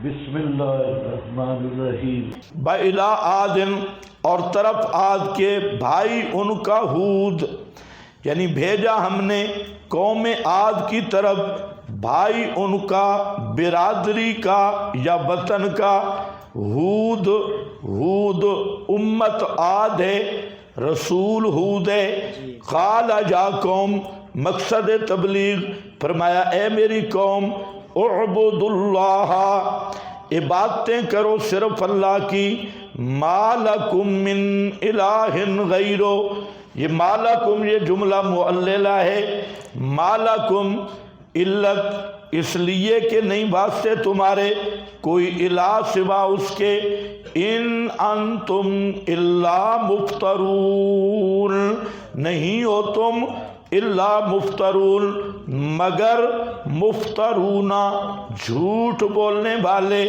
بسم اللہ الرحمن الرحیم۔ بَإِلَىٰ عَادٍ، اور طرف عاد کے بھائی ان کا ہود، یعنی بھیجا ہم نے قوم عاد کی طرف بھائی ان کا، برادری کا یا وطن کا۔ ہود امت عاد ہے، رسول ہود ہے۔ قال یا قوم، مقصد تبلیغ، فرمایا اے میری قوم، اعبد اللہ، عبادتیں کرو صرف اللہ کی، ما لکم من الہ غیرہ۔ یہ ما لکم یہ جملہ معللہ ہے، ما لکم علت اس لیے کہ نہیں واسطے تمہارے کوئی الہ سوا اس کے، ان انتم الا مفترون، نہیں ہو تم الا مفترون مگر مفترون جھوٹ بولنے والے،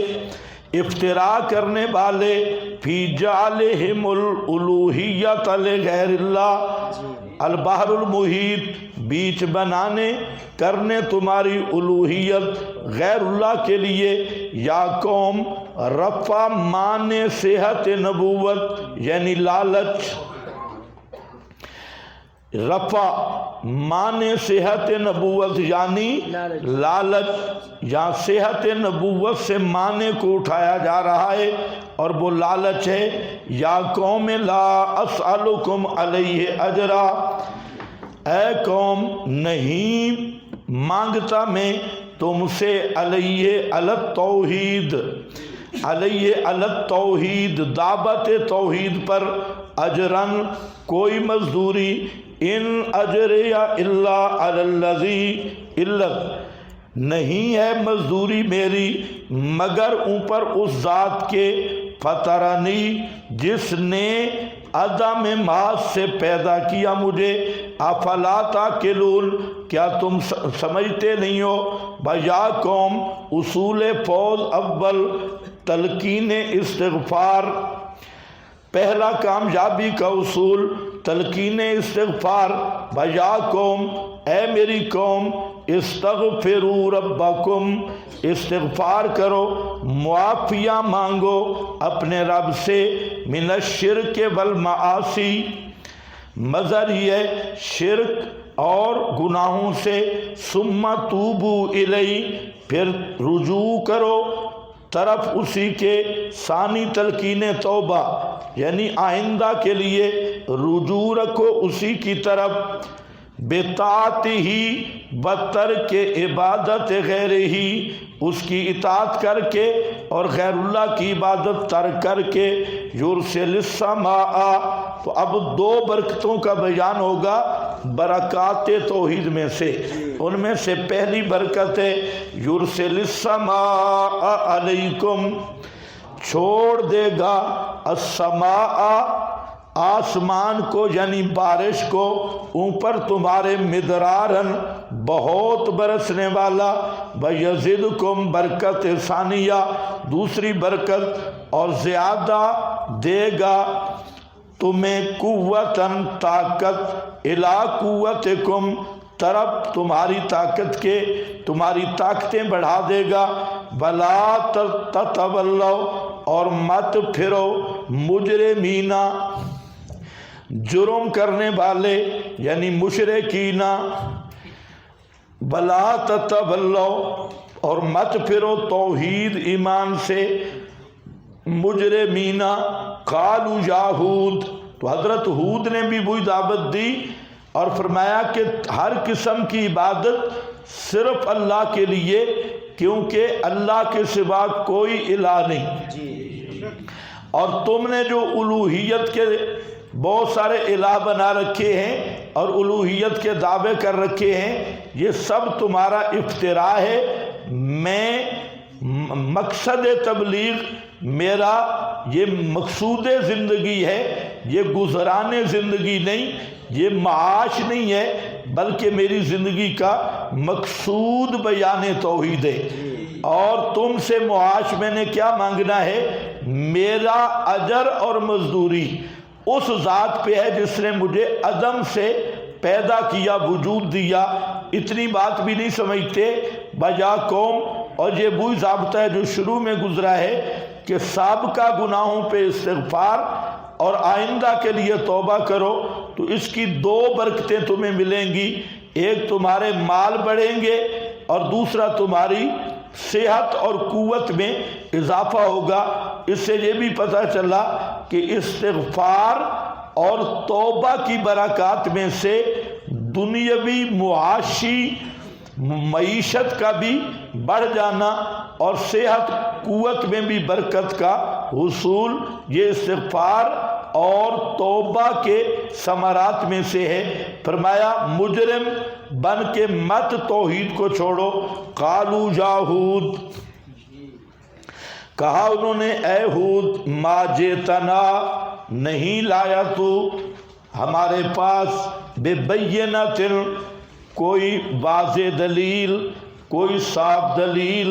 افتراء کرنے والے، فی جعلہم الالوہیت لغیر اللہ، البحر المحیط، بیچ بنانے کرنے تمہاری الوہیت غیر اللہ کے لیے۔ یا قوم، رفع مانے صحت نبوت یعنی لالچ، رفع مانے صحت نبوت یعنی لالچ، یا صحت نبوت سے مانے کو اٹھایا جا رہا ہے اور وہ لالچ ہے۔ یا قوم لا اسألکم علیہ اجرا، اے قوم نہیں مانگتا میں تم سے علیہ التوحید، علیہ التوحید دعوت توحید پر، اجرن کوئی مزدوری، ان اجریہ الا علی الذی، علت نہیں ہے مزدوری میری مگر اوپر اس ذات کے، فطرنی جس نے عدم ماس سے پیدا کیا مجھے، افلا تعقلون کیا تم سمجھتے نہیں ہو۔ بیا قوم، اصول فوز اول تلقین استغفار، پہلا کامیابی کا اصول تلقین استغفار۔ بیا قوم، اے میری قوم، استغفروا ربکم، استغفار کرو، معافیہ مانگو اپنے رب سے، من الشرک والمعاصی، مظہر یہ شرک اور گناہوں سے، ثم توبوا الیہ، پھر رجوع کرو طرف اسی کے، ثانی تلقین توبہ یعنی آئندہ کے لیے رجوع رکھو اسی کی طرف، بطاعتہ بترک عبادت غیر ہی، اس کی اطاعت کر کے اور غیر اللہ کی عبادت ترک کر کے، یرسل السماء، تو اب دو برکتوں کا بیان ہوگا برکات توحید میں سے، ان میں سے پہلی برکت ہے یرسل السماء علیکم، چھوڑ دے گا السماء آسمان کو یعنی بارش کو، اوپر تمہارے مدرارن بہت برسنے والا، وَيَزِدْكُمْ برکت ثانیہ دوسری برکت، اور زیادہ دے گا تمہیں قوتاً طاقت، اِلیٰ قوتکم طرف تمہاری طاقت کے، تمہاری طاقتیں بڑھا دے گا، وَلَا تَتَوَلَّوْا اور مت پھرو، مجرمین جرم کرنے والے یعنی مشرکین، وَلَا تَتَوَلَّوْا اور مت پھرو توحید ایمان سے، مجرمین۔ قالوا یا ہود، تو حضرت ہود نے بھی وہی دعوت دی اور فرمایا کہ ہر قسم کی عبادت صرف اللہ کے لیے، کیونکہ اللہ کے سوا کوئی الہ نہیں، اور تم نے جو الوہیت کے بہت سارے الہ بنا رکھے ہیں اور الوہیت کے دعوے کر رکھے ہیں، یہ سب تمہارا افتراء ہے۔ میں مقصد تبلیغ میرا یہ مقصود زندگی ہے، یہ گزران زندگی نہیں، یہ معاش نہیں ہے، بلکہ میری زندگی کا مقصود بیان توحید ہے۔ اور تم سے معاش میں نے کیا مانگنا ہے؟ میرا اجر اور مزدوری اس ذات پہ ہے جس نے مجھے عدم سے پیدا کیا، وجود دیا۔ اتنی بات بھی نہیں سمجھتے۔ بجا قوم اور یہ وہی ضابطہ ہے جو شروع میں گزرا ہے کہ سابقہ گناہوں پہ استغفار اور آئندہ کے لیے توبہ کرو تو اس کی دو برکتیں تمہیں ملیں گی، ایک تمہارے مال بڑھیں گے اور دوسرا تمہاری صحت اور قوت میں اضافہ ہوگا۔ اس سے یہ بھی پتہ چلا کہ استغفار اور توبہ کی برکات میں سے دنیاوی معاشی معیشت کا بھی بڑھ جانا اور صحت قوت میں بھی برکت کا حصول یہ استغفار اور توبہ کے ثمرات میں سے ہے۔ فرمایا مجرم بن کے مت توحید کو چھوڑو۔ قالو یا ہود، کہا انہوں نے اے ہود، ما جیتنا، نہیں لایا تو ہمارے پاس بے بینۃ، کوئی واضح دلیل، کوئی صاف دلیل،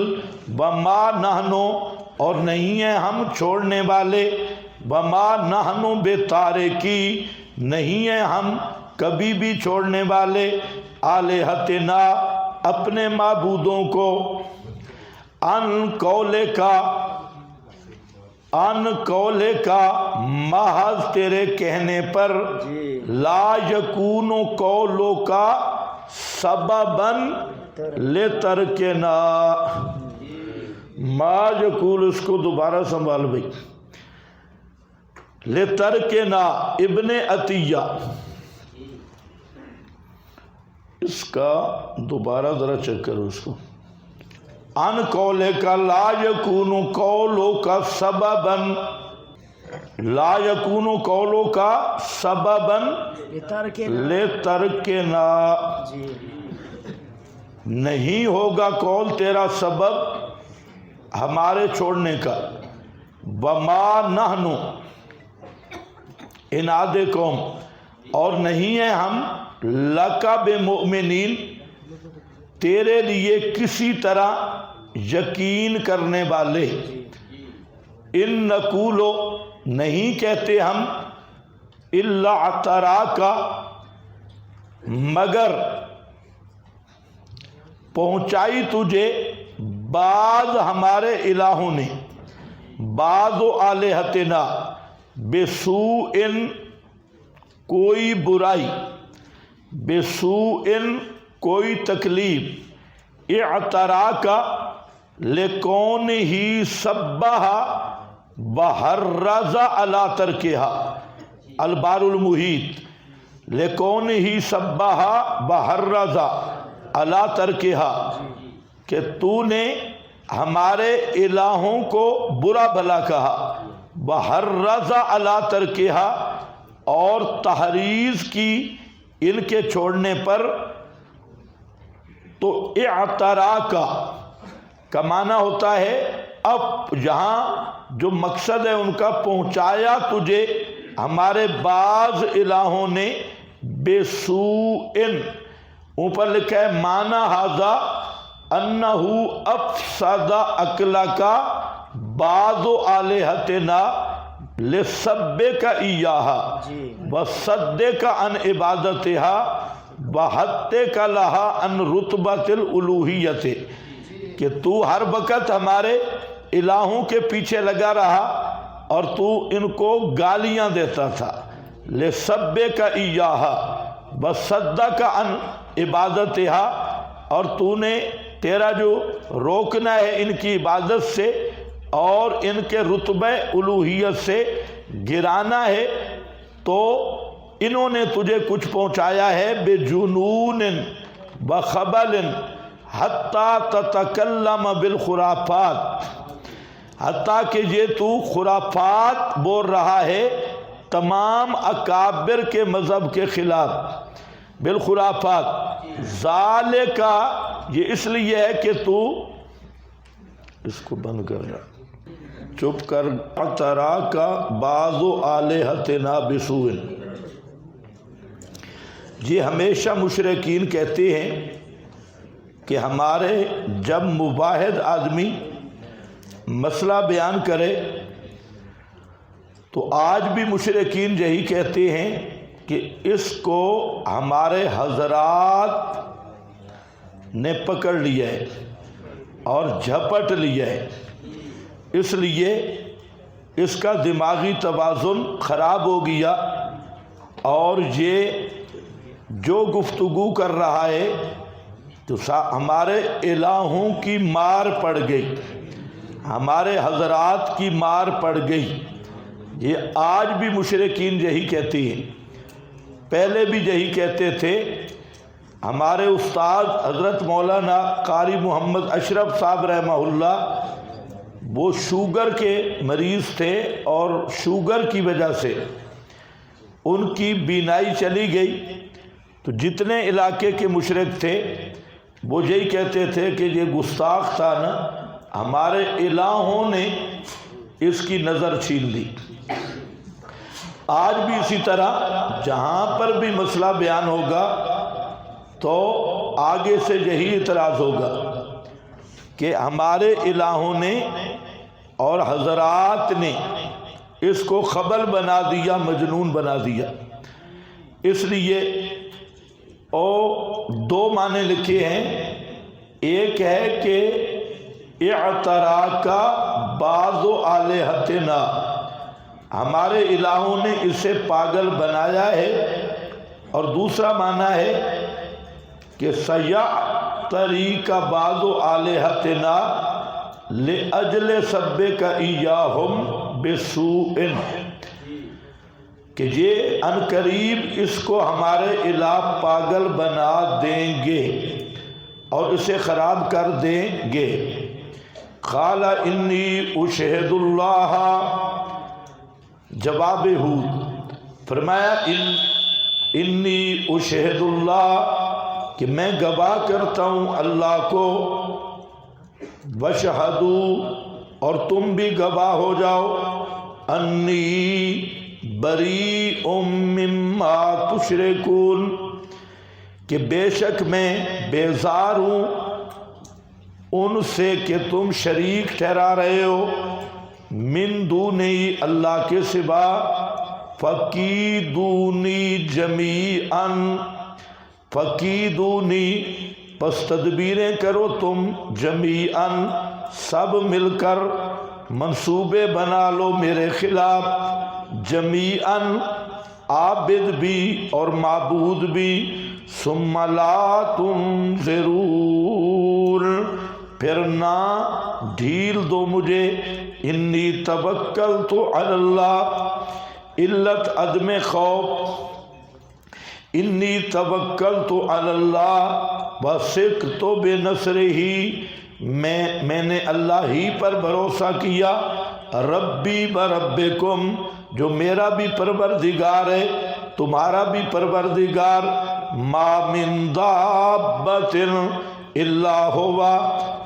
وما نحنو، اور نہیں ہیں ہم چھوڑنے والے، وما نحنو بے تارکی، نہیں ہیں ہم کبھی بھی چھوڑنے والے، آلہتنا، اپنے معبودوں کو، ان قولے کا محض تیرے کہنے پر، لا یکون قولو کا سبباً لترکنا، ما یقول، اس کو دوبارہ سنبھال بھئی، لترکنا، ابن عطیہ، اس کا دوبارہ ذرا چیک کرو اس کو، ان قولے کا لا یکون قولو کا سبباً، لا یکون قولو کا سبباً لترکنا، نہیں ہوگا قول تیرا سبب ہمارے چھوڑنے کا، وما نحنو، اناد قوم، اور نہیں ہیں ہم لکا بمؤمنین، تیرے لیے کسی طرح یقین کرنے والے، ان نقولو، نہیں کہتے ہم، الا اعتراکا، مگر پہنچائی تجھے بعض ہمارے الہوں نے، بعض آلہتنا، بسوء، کوئی برائی، بسوء، کوئی تکلیف، اعتراکا، لکون ہی سبہا وحرز علی ترکہا، البار المحیط، لکون ہی سبہا وحرز علی ترکہا، کہ تو نے ہمارے الہوں کو برا بھلا کہا، وحرز علی ترکہا، اور تحریض کی ان کے چھوڑنے پر، تو اعتراکا کا معنی ہوتا ہے اب یہاں جو مقصد ہے ان کا، پہنچایا تجھے ہمارے بعض الہوں نے، بسوء، اوپر لکھا ہے معنی ھذا انہو افسد عقلک بعض آلہتنا لسبک ایہا وصدک عن عبادتہا وحدک لہا عن رتبۃ الالوہیت، کہ تو ہر وقت ہمارے الہوں کے پیچھے لگا رہا اور تو ان کو گالیاں دیتا تھا، لسبک ایہا وصدک عن عبادتہا، اور تو نے تیرا جو روکنا ہے ان کی عبادت سے اور ان کے رتبہ الوہیت سے گرانا ہے، تو انہوں نے تجھے کچھ پہنچایا ہے، بجنون وخبل حتیٰ تتکلم بالخرافات، حتیٰ کہ یہ تو خرافات بول رہا ہے تمام اکابر کے مذہب کے خلاف، بالخرافات، ذالکا، یہ اس لیے ہے کہ تو، اس کو بند کرنا، چپ کر، اعتراکا بعض آلہتنا بسوء، یہ ہمیشہ مشرکین کہتے ہیں کہ ہمارے جب مباحد آدمی مسئلہ بیان کرے تو آج بھی مشرکین یہی کہتے ہیں کہ اس کو ہمارے حضرات نے پکڑ لیا ہے اور جھپٹ لیا ہے، اس لیے اس کا دماغی توازن خراب ہو گیا، اور یہ جو گفتگو کر رہا ہے تو ہمارے الہوں کی مار پڑ گئی، ہمارے حضرات کی مار پڑ گئی۔ یہ آج بھی مشرکین یہی کہتے ہیں، پہلے بھی یہی کہتے تھے۔ ہمارے استاد حضرت مولانا قاری محمد اشرف صاحب رحمہ اللہ، وہ شوگر کے مریض تھے، اور شوگر کی وجہ سے ان کی بینائی چلی گئی، تو جتنے علاقے کے مشرک تھے وہ یہی کہتے تھے کہ یہ گستاخ تھا نا، ہمارے الہوں نے اس کی نظر چھین لی۔ آج بھی اسی طرح جہاں پر بھی مسئلہ بیان ہوگا تو آگے سے یہی اعتراض ہوگا کہ ہمارے الہوں نے اور حضرات نے اس کو خبل بنا دیا، مجنون بنا دیا۔ اس لیے دو معنی لکھے ہیں، ایک ہے کہ اعتراکا بعض آلہتنا، ہمارے الہوں نے اسے پاگل بنایا ہے، اور دوسرا معنی ہے کہ سیعتریک بعض آلہتنا لأجل سبک ایاہم بسوء، کہ یہ عنقریب اس کو ہمارے الہ پاگل بنا دیں گے اور اسے خراب کر دیں گے۔ قال انی اشہد اللہ، جواب ہود، فرمایا انی اشہد اللہ، کہ میں گواہ کرتا ہوں اللہ کو، وشہدو، اور تم بھی گواہ ہو جاؤ، انی بریء مما تشرکون، کہ بے شک میں بیزار ہوں ان سے کہ تم شریک ٹھہرا رہے ہو، من دونہی، اللہ کے سوا، فکیدونی جمیعاً، فکیدونی، پس تدبیریں کرو تم، جمیعاً، سب مل کر، منصوبے بنا لو میرے خلاف، جمیعاً، عابد بھی اور معبود بھی، ثم لا تنظرون، پھر نہ ڈھیل دو مجھے، انی توکلت علی اللہ، علت عدم خوف، انی توکلت علی اللہ وثقت بنصرہ، میں نے اللہ ہی پر بھروسہ کیا، ربی بربکم، جو میرا بھی پروردگار ہے تمہارا بھی پروردگار، ما من دابۃ الا ہوا،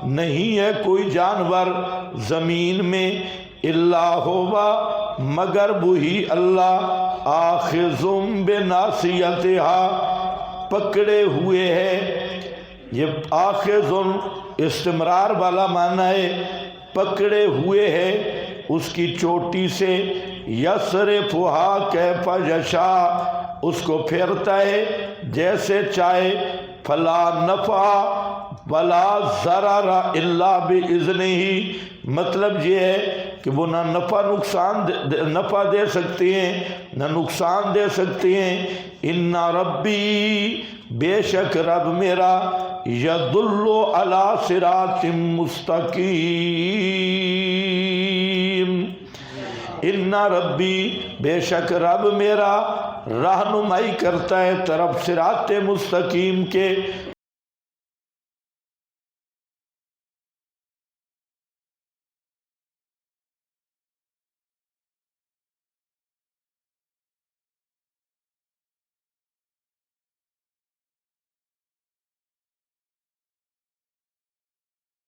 نہیں ہے کوئی جانور زمین میں، الا ہوا، مگر وہی اللہ، آخذ بناصیتہا، پکڑے ہوئے ہے۔ یہ آخذ استمرار والا معنی ہے، پکڑے ہوئے ہے اس کی چوٹی سے، یصرفہا کیف یشاء، اس کو پھیرتا ہے جیسے چاہے، فلا نفع ولا ضرر الا باذنہ، مطلب یہ ہے کہ وہ نہ نفع دے سکتے ہیں نہ نقصان دے سکتے ہیں۔ ان ربی، بے شک رب میرا، یدل علی صراط مستقیم، ان ربی، بے شک رب میرا رہنمائی کرتا ہے طرف صراط مستقیم کے،